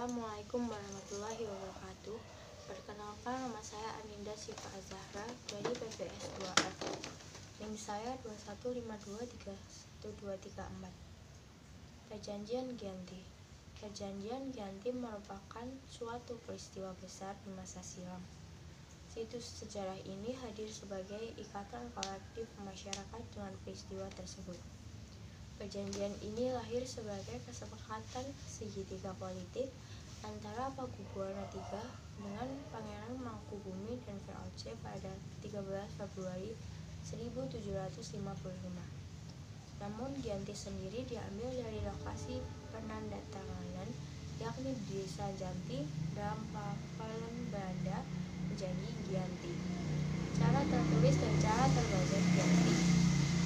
Assalamualaikum warahmatullahi wabarakatuh. Perkenalkan, nama saya Aninda Syifa Azahra dari PPS 2F. NIM saya 215231234. Perjanjian Giyanti. Perjanjian Giyanti merupakan suatu peristiwa besar di masa silam. Situs sejarah ini hadir sebagai ikatan kolektif masyarakat dengan peristiwa tersebut. Perjanjian ini lahir sebagai kesepakatan segitiga politik antara Pakubuwono III dengan Pangeran Mangkubumi dan VOC pada 13 Februari 1755. Namun Giyanti sendiri diambil dari lokasi penandatanganan, yakni di Desa Janti dalam Pafalan Belanda menjadi Giyanti. Cara tertulis dan cara terbaca Giyanti.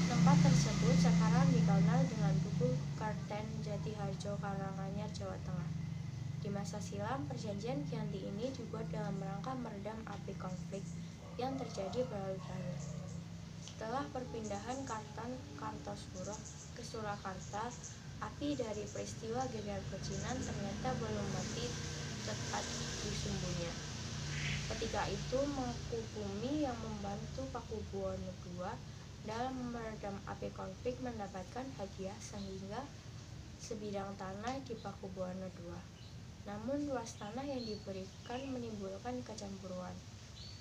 Tempat tersebut sekarang dikenal dengan Dukuh Karten Jatiharjo, Karanganyar, Jawa Tengah. Di masa silam, perjanjian Giyanti ini dibuat dalam rangka meredam api konflik yang terjadi berlarut-larut. Setelah perpindahan Kartan-Kartosuro ke Surakarta, api dari peristiwa Geger Pecinan ternyata belum mati tepat di sumbunya. Ketika itu, Mangkubumi yang membantu Pakubuwono II dalam meredam api konflik mendapatkan hadiah sehingga sebidang tanah di Pakubuwono II. Namun luas tanah yang diberikan menimbulkan kecemburuan.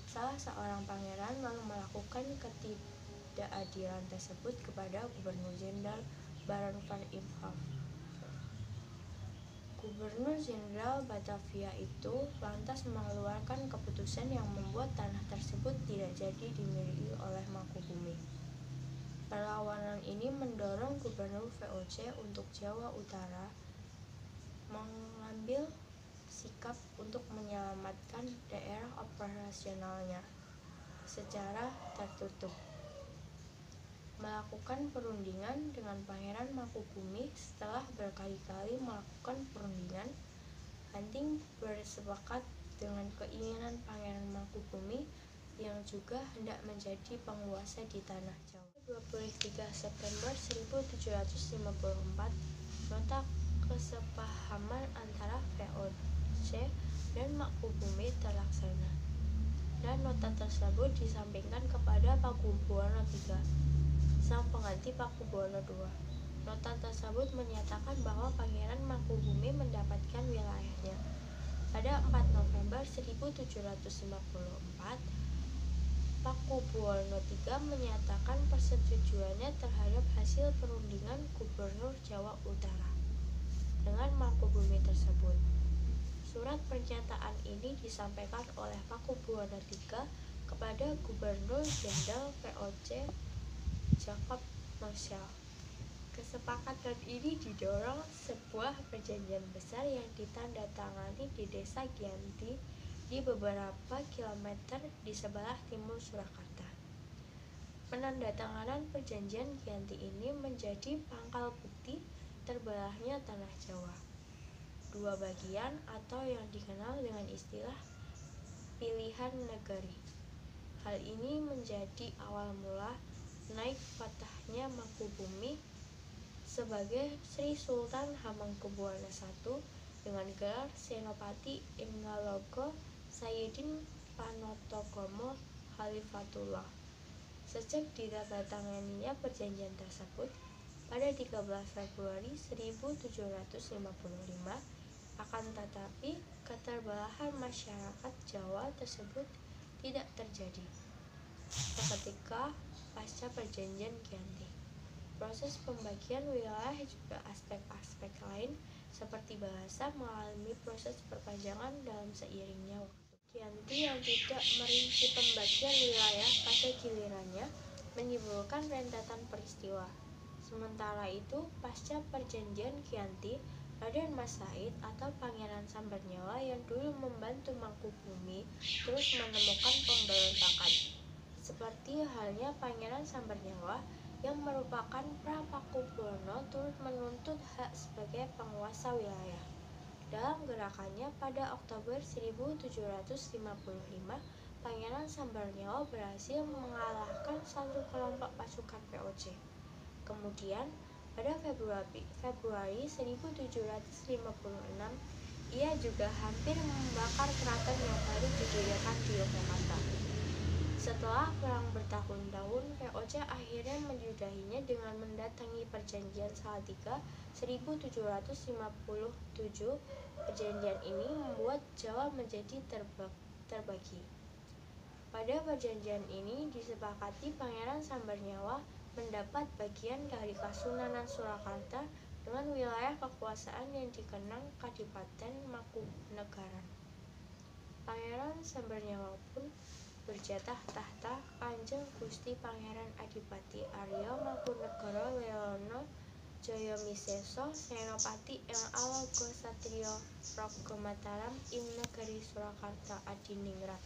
Salah seorang pangeran lalu melakukan ketidakadilan tersebut kepada Gubernur Jenderal Baron van Imhoff. Gubernur Jenderal Batavia itu lantas mengeluarkan keputusan yang membuat tanah tersebut tidak jadi dimiliki oleh Mangkubumi. Perlawanan ini mendorong Gubernur VOC untuk Jawa Utara mengambil sikap untuk menyelamatkan daerah operasionalnya secara tertutup. Melakukan perundingan dengan Pangeran Mangkubumi. Setelah berkali-kali melakukan perundingan, Banting bersepakat dengan keinginan Pangeran Mangkubumi yang juga hendak menjadi penguasa di tanah Jawa. 23 September 1754, nota kesepahaman antara VOC dan Mangkubumi terlaksana, dan nota tersebut disampaikan kepada Pakubuwono III, sang pengganti Pakubuwono II. Nota tersebut menyatakan bahwa Pangeran Mangkubumi mendapatkan wilayahnya. Pada 4 November 1754, Pakubuwono III menyatakan persetujuannya terhadap hasil perundingan Gubernur Jawa Utara dengan Mangkubumi tersebut. Surat pernyataan ini disampaikan oleh Pakubuwono III kepada Gubernur Jenderal VOC Jacob Nossel. Kesepakatan ini didorong sebuah perjanjian besar yang ditandatangani di Desa Giyanti di beberapa kilometer di sebelah timur Surakarta. Penandatanganan perjanjian Giyanti ini menjadi pangkal bukti terbelahnya tanah Jawa. Dua bagian atau yang dikenal dengan istilah pilihan negeri. Hal ini menjadi awal mula naik fatahnya Mangkubumi sebagai Sri Sultan Hamengkubuwono I dengan gelar Senopati Ingaloko Sayyidin Panotogomo Khalifatullah. Sejak ditandatanganinya perjanjian tersebut pada 13 Februari 1755, akan tetapi keterbelahan masyarakat Jawa tersebut tidak terjadi. Seketika pasca perjanjian Giyanti, proses pembagian wilayah juga aspek-aspek lain seperti bahasa mengalami proses perpanjangan dalam seiringnya waktu. Giyanti yang tidak merinci pembagian wilayah pada gilirannya menimbulkan rentetan peristiwa. Sementara itu, pasca perjanjian Giyanti, Raden Mas Said atau Pangeran Sambernyawa yang dulu membantu Mangkubumi terus menemukan pemberontakan. Seperti halnya Pangeran Sambernyawa yang merupakan pra-Pakubuwono turut menuntut hak sebagai penguasa wilayah. Dalam gerakannya pada Oktober 1755, Pangeran Sambernyawa berhasil mengalahkan satu kelompok pasukan VOC. Kemudian, pada Februari 1756, ia juga hampir membakar keraton yang baru didirikan di Yogyakarta. Setelah perang bertahun-tahun, VOC akhirnya menyudahinya dengan mendatangi Perjanjian Salatiga 1757. Perjanjian ini membuat Jawa menjadi terbagi. Pada perjanjian ini disepakati Pangeran Sambernyawa mendapat bagian dari Kasunanan Surakarta dengan wilayah kekuasaan yang dikenang Kadipaten Mangkunegaran. Pangeran Sambernyawa pun berjatah tahta Kanjeng Gusti Pangeran Adipati Arya Mangkunegara Lelono Jayamiseso Senopati ing Alaga Satriya Praga Mataram ing Negari Surakarta Adiningrat.